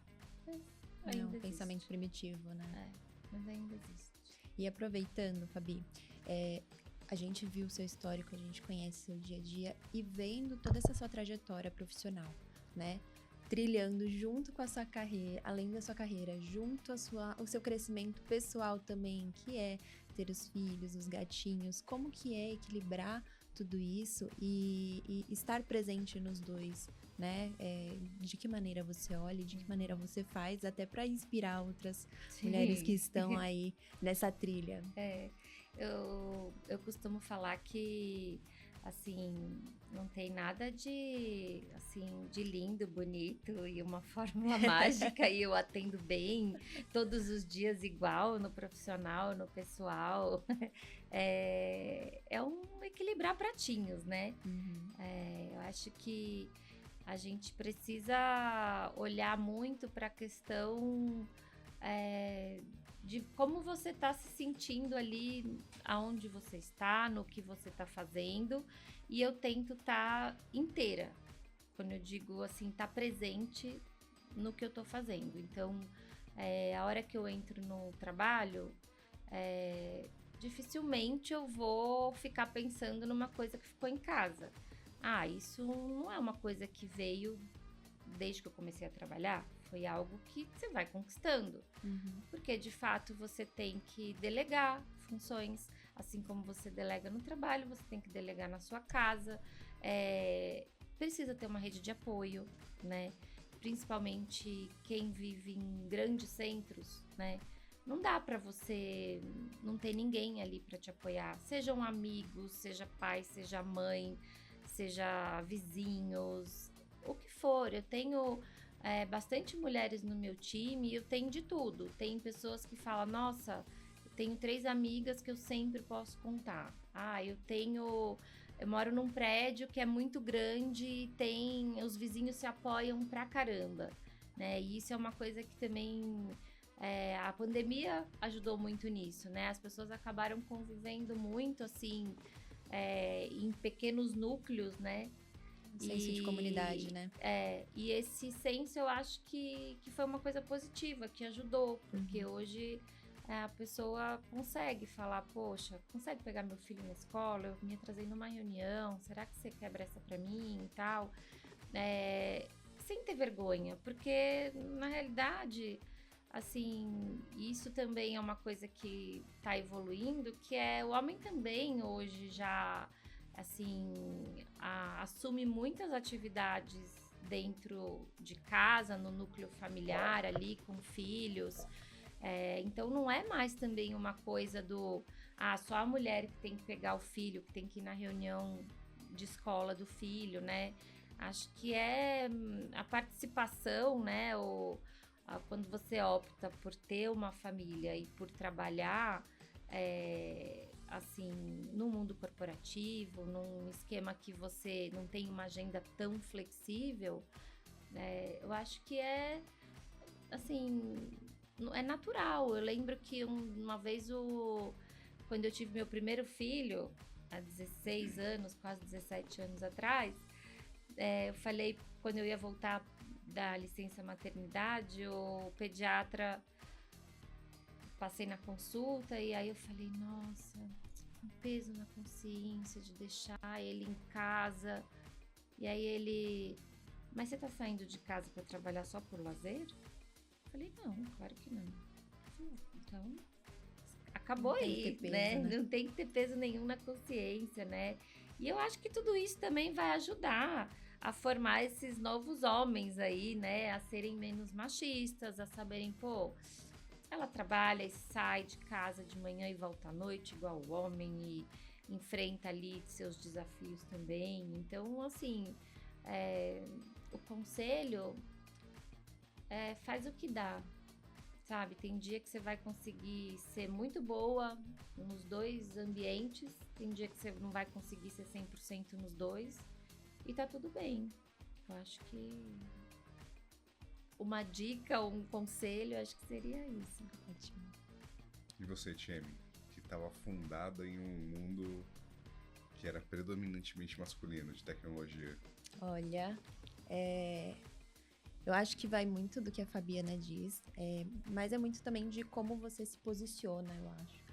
Mas ainda um pensamento existe. primitivo, né? Mas ainda existe. E aproveitando, Fabi, a gente viu o seu histórico, a gente conhece seu dia a dia e vendo toda essa sua trajetória profissional, né? Trilhando junto com a sua carreira, além da sua carreira, junto ao seu crescimento pessoal também, que é ter os filhos, os gatinhos, como que é equilibrar tudo isso e estar presente nos dois, né? De que maneira você olha, de que maneira você faz, até para inspirar outras mulheres que estão aí nessa trilha. Eu costumo falar que, assim, não tem nada de lindo, bonito e uma fórmula mágica e eu atendo bem todos os dias igual no profissional, no pessoal. É um equilibrar pratinhos, né? Uhum. Eu acho que a gente precisa olhar muito para a questão de como você está se sentindo ali, aonde você está, no que você está fazendo, e eu tento estar inteira, quando eu digo assim, estar presente no que eu estou fazendo. Então, a hora que eu entro no trabalho, dificilmente eu vou ficar pensando numa coisa que ficou em casa. Isso não é uma coisa que veio desde que eu comecei a trabalhar, foi algo que você vai conquistando. Uhum. Porque, de fato, você tem que delegar funções, assim como você delega no trabalho, você tem que delegar na sua casa. Precisa ter uma rede de apoio, né? Principalmente quem vive em grandes centros, né? Não dá para você não ter ninguém ali para te apoiar. Sejam amigos, seja pai, seja mãe, seja vizinhos, o que for. Eu tenho bastante mulheres no meu time e eu tenho de tudo. Tem pessoas que falam, nossa, eu tenho 3 amigas que eu sempre posso contar. Eu moro num prédio que é muito grande e os vizinhos se apoiam pra caramba, né? E isso é uma coisa que também a pandemia ajudou muito nisso, né? As pessoas acabaram convivendo muito, assim, em pequenos núcleos, né? Senso de comunidade, né? E esse senso eu acho que foi uma coisa positiva, que ajudou, porque hoje a pessoa consegue falar, poxa, consegue pegar meu filho na escola, eu me atrasei numa reunião, será que você quebra essa pra mim e tal? Sem ter vergonha, porque na realidade, assim, isso também é uma coisa que tá evoluindo, que o homem também hoje já, assim, assume muitas atividades dentro de casa, no núcleo familiar ali, com filhos. Então não é mais também uma coisa só a mulher que tem que pegar o filho, que tem que ir na reunião de escola do filho, né? Acho que a participação, né? Quando você opta por ter uma família e por trabalhar, assim, no mundo corporativo, num esquema que você não tem uma agenda tão flexível, eu acho que assim, é natural. Eu lembro que uma vez, quando eu tive meu primeiro filho, há 16 anos, quase 17 anos atrás, eu falei, quando eu ia voltar da licença maternidade, o pediatra, passei na consulta e aí eu falei, nossa, um peso na consciência de deixar ele em casa. E aí ele, mas você tá saindo de casa para trabalhar só por lazer? Eu falei, não, claro que não. Então, acabou aí, né? Não tem que ter peso nenhum na consciência, né? E eu acho que tudo isso também vai ajudar a formar esses novos homens aí, né? A serem menos machistas, a saberem, pô, ela trabalha e sai de casa de manhã e volta à noite igual o homem e enfrenta ali seus desafios também. Então, assim, o conselho faz o que dá, sabe? Tem dia que você vai conseguir ser muito boa nos dois ambientes, tem dia que você não vai conseguir ser 100% nos dois e tá tudo bem. Eu acho que uma dica, um conselho, acho que seria isso. Ótimo. E você, Tieme, que estava fundada em um mundo que era predominantemente masculino, de tecnologia? Olha, eu acho que vai muito do que a Fabiana diz, mas é muito também de como você se posiciona, eu acho.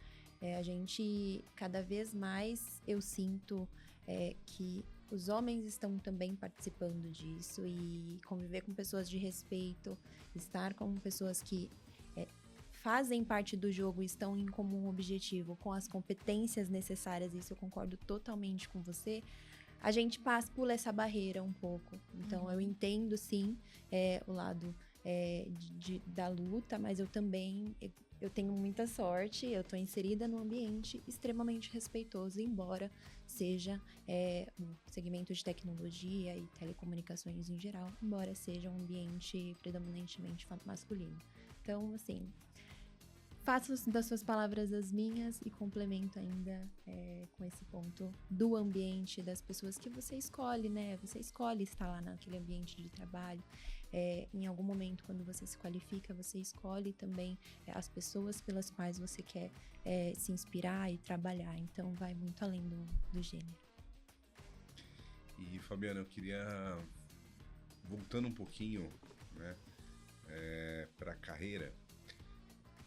A gente, cada vez mais, eu sinto que os homens estão também participando disso e conviver com pessoas de respeito, estar com pessoas que fazem parte do jogo e estão em comum objetivo, com as competências necessárias, isso eu concordo totalmente com você, a gente pula essa barreira um pouco. Então, eu entendo, sim, o lado da luta, mas eu também... Eu tenho muita sorte, eu estou inserida num ambiente extremamente respeitoso, embora seja um segmento de tecnologia e telecomunicações em geral, embora seja um ambiente predominantemente masculino. Então, assim, faço das suas palavras as minhas e complemento ainda com esse ponto do ambiente, das pessoas que você escolhe, né? Você escolhe estar lá naquele ambiente de trabalho. Em algum momento, quando você se qualifica, você escolhe também as pessoas pelas quais você quer se inspirar e trabalhar. Então, vai muito além do gênero. E, Fabiana, eu queria, voltando um pouquinho, né, para a carreira.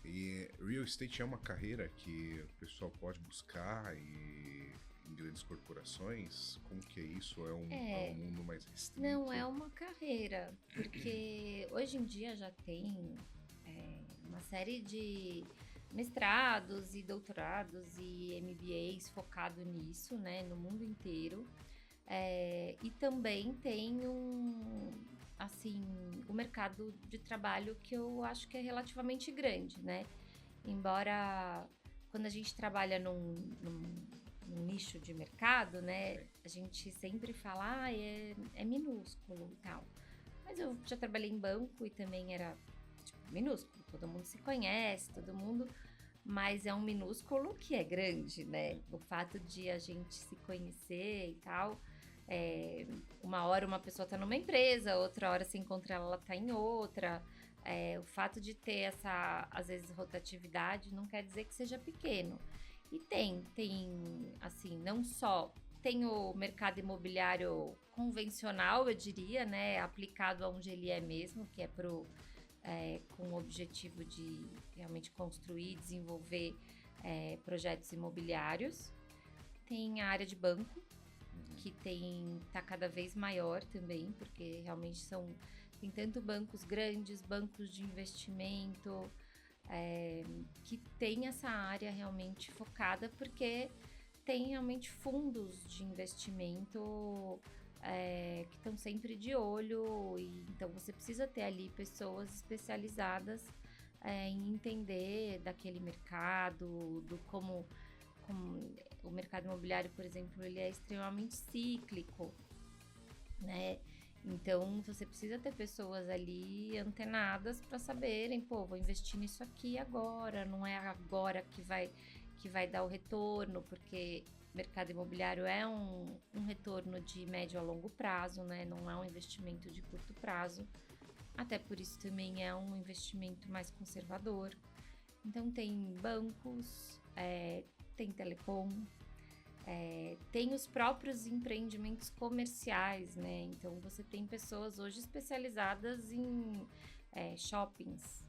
E real estate é uma carreira que o pessoal pode buscar em grandes corporações? Como que é isso? É um mundo mais restrito? Não, é uma carreira, porque hoje em dia já tem uma série de mestrados e doutorados e MBAs focado nisso, né, no mundo inteiro. E também tem o mercado de trabalho que eu acho que é relativamente grande, né? Embora quando a gente trabalha num nicho de mercado, né? A gente sempre fala, é minúsculo e tal. Mas eu já trabalhei em banco e também era minúsculo. Todo mundo se conhece, todo mundo... Mas é um minúsculo que é grande, né? O fato de a gente se conhecer e tal... uma hora uma pessoa tá numa empresa, outra hora se encontra ela tá em outra. O fato de ter essa, às vezes, rotatividade não quer dizer que seja pequeno. E tem assim, não só tem o mercado imobiliário convencional, eu diria, né, aplicado aonde ele é mesmo, que é com o objetivo de realmente construir e desenvolver projetos imobiliários. Tem a área de banco, que tá cada vez maior também, porque realmente tem tanto bancos grandes, bancos de investimento, que tem essa área realmente focada, porque tem realmente fundos de investimento que estão sempre de olho, e então você precisa ter ali pessoas especializadas em entender daquele mercado, do como o mercado imobiliário, por exemplo, ele é extremamente cíclico, né? Então, você precisa ter pessoas ali antenadas para saberem, vou investir nisso aqui agora, não é agora que que vai dar o retorno, porque mercado imobiliário é um retorno de médio a longo prazo, né? Não é um investimento de curto prazo. Até por isso também é um investimento mais conservador. Então tem bancos, tem telecom, tem os próprios empreendimentos comerciais, né? Então você tem pessoas hoje especializadas em shoppings.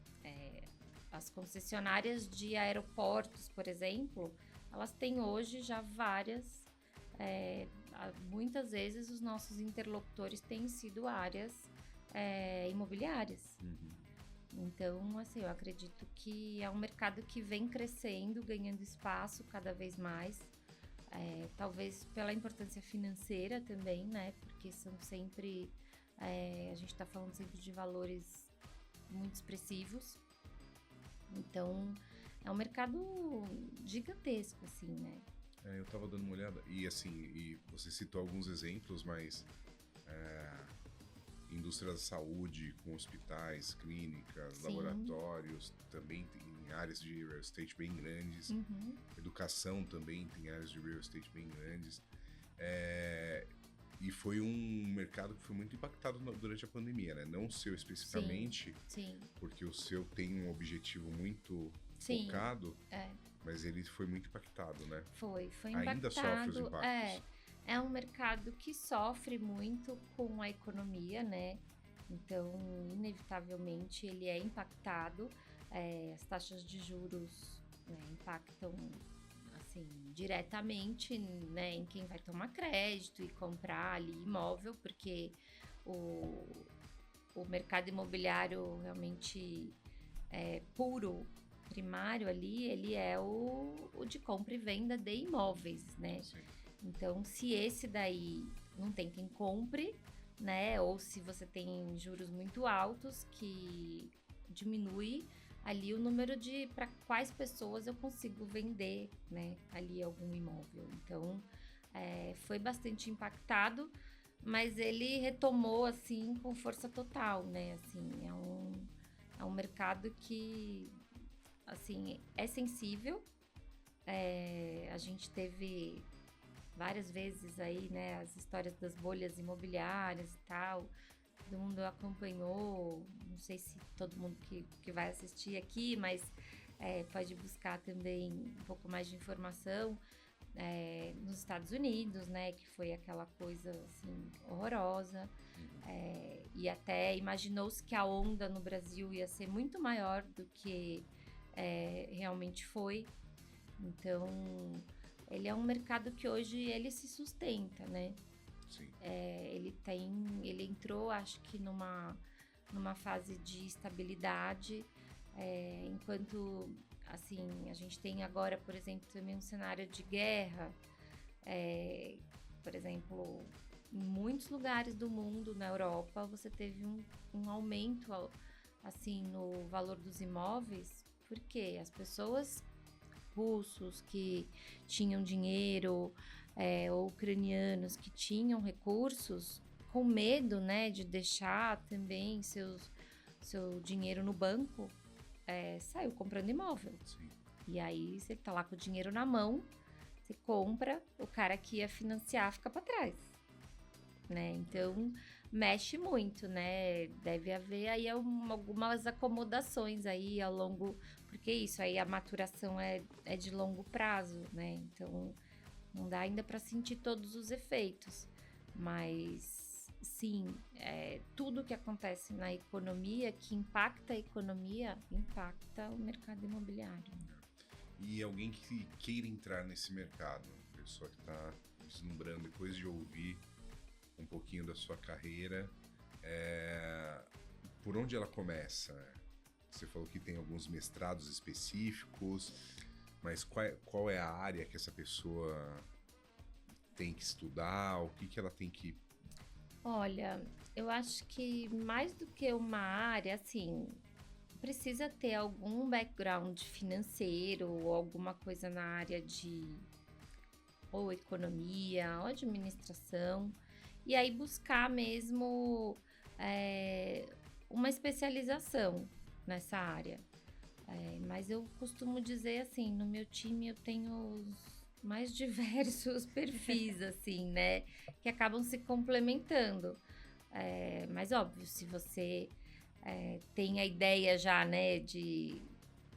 As concessionárias de aeroportos, por exemplo, elas têm hoje já várias. Muitas vezes os nossos interlocutores têm sido áreas imobiliárias. Então, assim, eu acredito que é um mercado que vem crescendo, ganhando espaço cada vez mais. Talvez pela importância financeira também, né? Porque são sempre... a gente está falando sempre de valores muito expressivos. Então, é um mercado gigantesco, assim, né? Eu tava dando uma olhada, e assim, você citou alguns exemplos, mas indústria da saúde, com hospitais, clínicas, Sim. Laboratórios, também tem áreas de real estate bem grandes. Educação também tem áreas de real estate bem grandes. E foi um mercado que foi muito impactado durante a pandemia, né? Não o seu especificamente, Sim. porque o seu tem um objetivo muito Sim. focado, mas ele foi muito impactado, né? Foi impactado. Ainda sofre os impactos. É um mercado que sofre muito com a economia, né? Então, inevitavelmente, ele é impactado. As taxas de juros, né, impactam, assim, diretamente, né, em quem vai tomar crédito e comprar ali imóvel, porque o mercado imobiliário realmente puro, primário ali, ele é o de compra e venda de imóveis, né? Sim. Então, se esse daí não tem quem compre, né? Ou se você tem juros muito altos, que diminui ali o número de para quais pessoas eu consigo vender, né? Ali algum imóvel. Então, foi bastante impactado, mas ele retomou, assim, com força total, né? Assim, é um mercado que, assim, é sensível. A gente teve várias vezes aí, né, as histórias das bolhas imobiliárias e tal, todo mundo acompanhou, não sei se todo mundo que vai assistir aqui, mas pode buscar também um pouco mais de informação nos Estados Unidos, né, que foi aquela coisa, assim, horrorosa, e até imaginou-se que a onda no Brasil ia ser muito maior do que realmente foi. Então, ele é um mercado que hoje ele se sustenta, né? Sim. Ele entrou, acho que numa fase de estabilidade, enquanto, assim, a gente tem agora, por exemplo, também um cenário de guerra, por exemplo, em muitos lugares do mundo, na Europa, você teve um aumento, assim, no valor dos imóveis, porque as pessoas russos que tinham dinheiro, ou ucranianos que tinham recursos, com medo, né, de deixar também seu dinheiro no banco, saiu comprando imóvel. Sim. E aí você tá lá com o dinheiro na mão, você compra, o cara que ia financiar fica para trás, né? Então mexe muito, né? Deve haver aí algumas acomodações aí ao longo, porque isso aí a maturação é de longo prazo, né? Então não dá ainda para sentir todos os efeitos, mas sim, tudo que acontece na economia, que impacta a economia, impacta o mercado imobiliário. E alguém que queira entrar nesse mercado, pessoa que está vislumbrando, depois de ouvir um pouquinho da sua carreira, por onde ela começa? Você falou que tem alguns mestrados específicos, mas qual é a área que essa pessoa tem que estudar? O que ela tem que... Olha, eu acho que mais do que uma área, assim, precisa ter algum background financeiro ou alguma coisa na área de ou economia ou administração, e aí buscar mesmo uma especialização nessa área. Mas eu costumo dizer assim, no meu time eu tenho os mais diversos perfis, assim, né? Que acabam se complementando. Mas óbvio, se você tem a ideia já, né, de,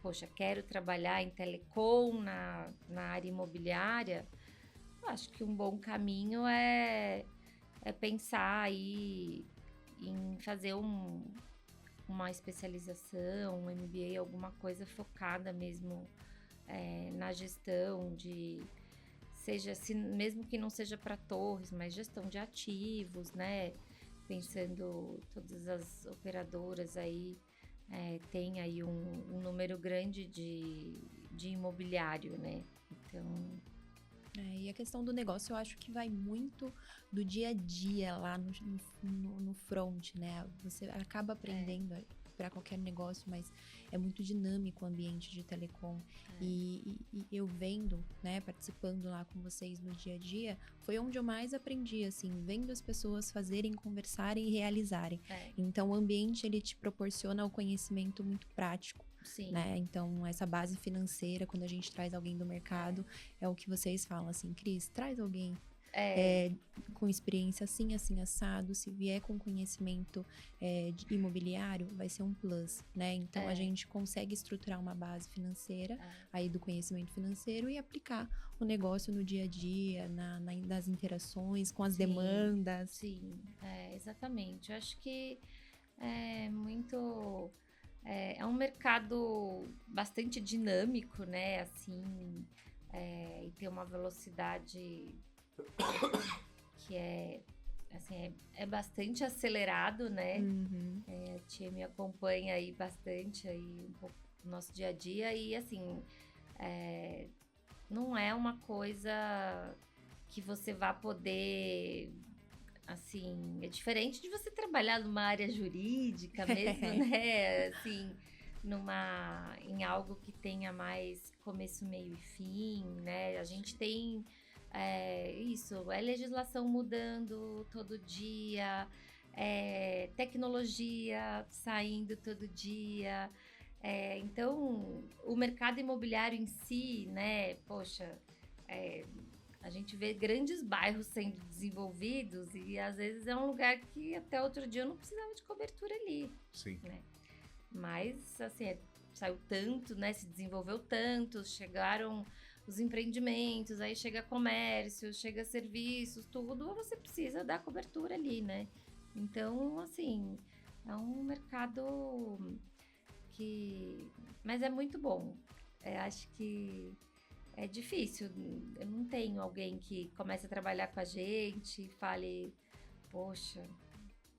poxa, quero trabalhar em telecom, na área imobiliária, eu acho que um bom caminho é pensar aí em fazer uma especialização, um MBA, alguma coisa focada mesmo na gestão seja, mesmo que não seja para torres, mas gestão de ativos, né? Pensando todas as operadoras aí, tem aí um número grande de imobiliário, né? Então... E a questão do negócio, eu acho que vai muito do dia a dia lá no front, né? Você acaba aprendendo para qualquer negócio, mas é muito dinâmico o ambiente de telecom. E eu vendo, né, participando lá com vocês no dia a dia, foi onde eu mais aprendi, assim, vendo as pessoas fazerem, conversarem e realizarem. Então, o ambiente, ele te proporciona o conhecimento muito prático. Sim. Né? Então, essa base financeira, quando a gente traz alguém do mercado, é o que vocês falam, assim, Cris, traz alguém com experiência assim, assim, assado, se vier com conhecimento de imobiliário, vai ser um plus, né? Então, a gente consegue estruturar uma base financeira, aí do conhecimento financeiro, e aplicar o negócio no dia a dia, nas interações, com as demandas. Sim, exatamente. Eu acho que é muito... É um mercado bastante dinâmico, né? Assim, e tem uma velocidade que assim, é bastante acelerado, né? Uhum. A tia me acompanha aí bastante aí um pouco no nosso dia a dia e assim, não é uma coisa que você vá poder... Assim, é diferente de você trabalhar numa área jurídica mesmo, né? Assim, em algo que tenha mais começo, meio e fim, né? A gente tem isso, legislação mudando todo dia, tecnologia saindo todo dia. Então, o mercado imobiliário em si, né? Poxa, a gente vê grandes bairros sendo desenvolvidos e às vezes é um lugar que até outro dia eu não precisava de cobertura ali. Sim. Né? Mas, assim, saiu tanto, né? Se desenvolveu tanto, chegaram os empreendimentos, aí chega comércio, chega serviços, tudo, você precisa dar cobertura ali, né? Então, assim, é um mercado mas é muito bom. Acho que é difícil, eu não tenho alguém que comece a trabalhar com a gente e fale, poxa,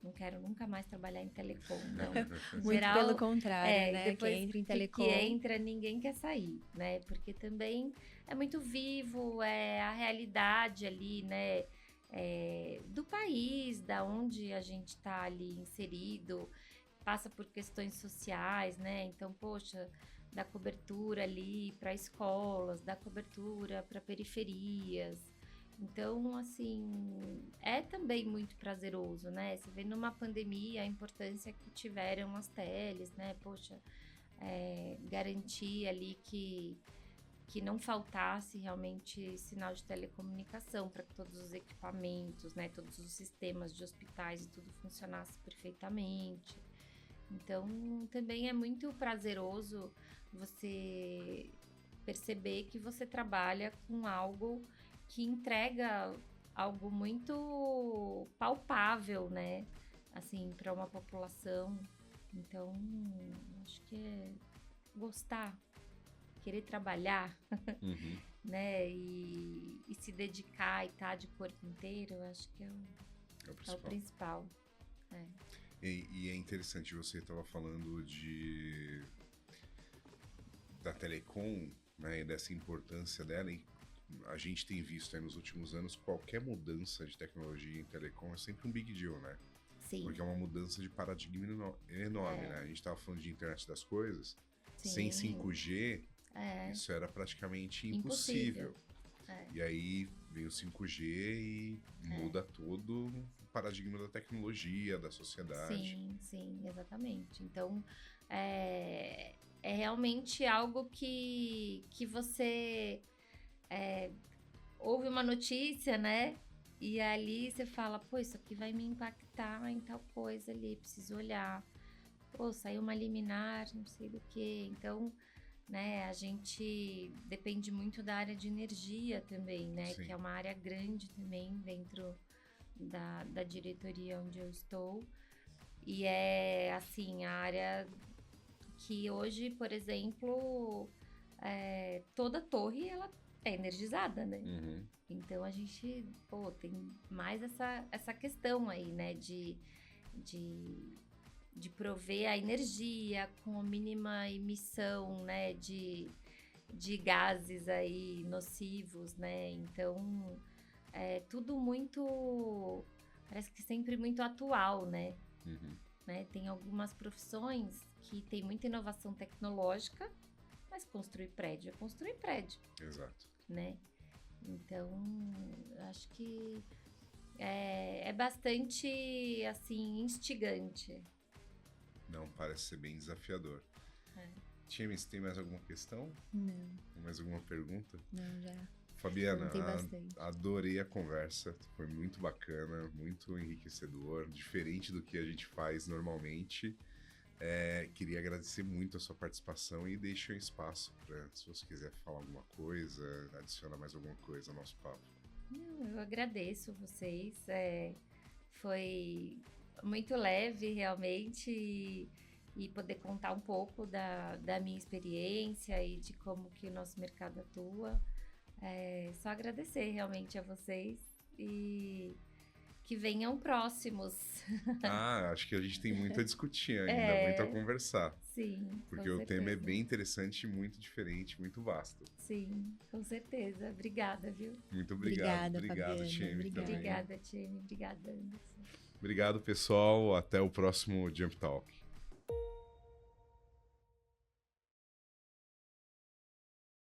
não quero nunca mais trabalhar em telecom, não. Muito geral, pelo contrário, né? Depois que entra em telecom. que entra, ninguém quer sair, né? Porque também é muito vivo, a realidade ali, né? Do país, da onde a gente está ali inserido, passa por questões sociais, né? Então, poxa, dá cobertura ali para escolas, dá cobertura para periferias. Então, assim, é também muito prazeroso, né? Você vê numa pandemia a importância que tiveram as teles, né? Poxa, garantir ali que não faltasse realmente sinal de telecomunicação para que todos os equipamentos, né? Todos os sistemas de hospitais e tudo funcionasse perfeitamente. Então, também é muito prazeroso você perceber que você trabalha com algo que entrega algo muito palpável, né? Assim, para uma população. Então, acho que é gostar, querer trabalhar, né? E se dedicar e estar de corpo inteiro, eu acho que é o principal. E é interessante, você estava falando da telecom, né, e dessa importância dela, e a gente tem visto aí nos últimos anos, qualquer mudança de tecnologia em telecom é sempre um big deal, né? Sim. Porque é uma mudança de paradigma enorme, né? A gente estava falando de internet das coisas, sem 5G, isso era praticamente impossível. E aí vem o 5G e muda todo o paradigma da tecnologia, da sociedade. Sim, exatamente. Então, é realmente algo que você ouve uma notícia, né? E ali você fala, pô, isso aqui vai me impactar em tal coisa ali, preciso olhar. Pô, saiu uma liminar, não sei do que. Então, né, a gente depende muito da área de energia também, né? Sim. Que é uma área grande também dentro da diretoria onde eu estou. E é, assim, a área que hoje, por exemplo, toda torre, ela é energizada, né? Uhum. Então, a gente, pô, tem mais essa questão aí, né? De prover a energia com a mínima emissão, né? De gases aí nocivos, né? Então, é tudo muito... Parece que sempre muito atual, né? Uhum. Né? Tem algumas profissões que tem muita inovação tecnológica, mas construir prédio é construir prédio, Exato. né? Então, acho que é bastante, assim, instigante. Não, parece ser bem desafiador. Time, você tem mais alguma questão? Não, Mais alguma pergunta? não, já Fabiana, contei bastante. adorei a conversa, foi muito bacana, muito enriquecedor, diferente do que a gente faz normalmente. Queria agradecer muito a sua participação e deixo um espaço para, se você quiser falar alguma coisa, adicionar mais alguma coisa ao nosso papo. Não, eu agradeço vocês. Foi muito leve, realmente, e poder contar um pouco da minha experiência e de como que o nosso mercado atua. Só agradecer realmente a vocês e que venham próximos. Acho que a gente tem muito a discutir ainda, muito a conversar. Sim, Porque com o tema é certeza. bem interessante, muito diferente, muito vasto. Sim, com certeza. Obrigada, viu? Muito obrigado. Obrigada, Obrigado, Fabiana, time. obrigada. Também. Obrigada, Time. Obrigada, Anderson. Obrigado, pessoal. Até o próximo Jump Talk.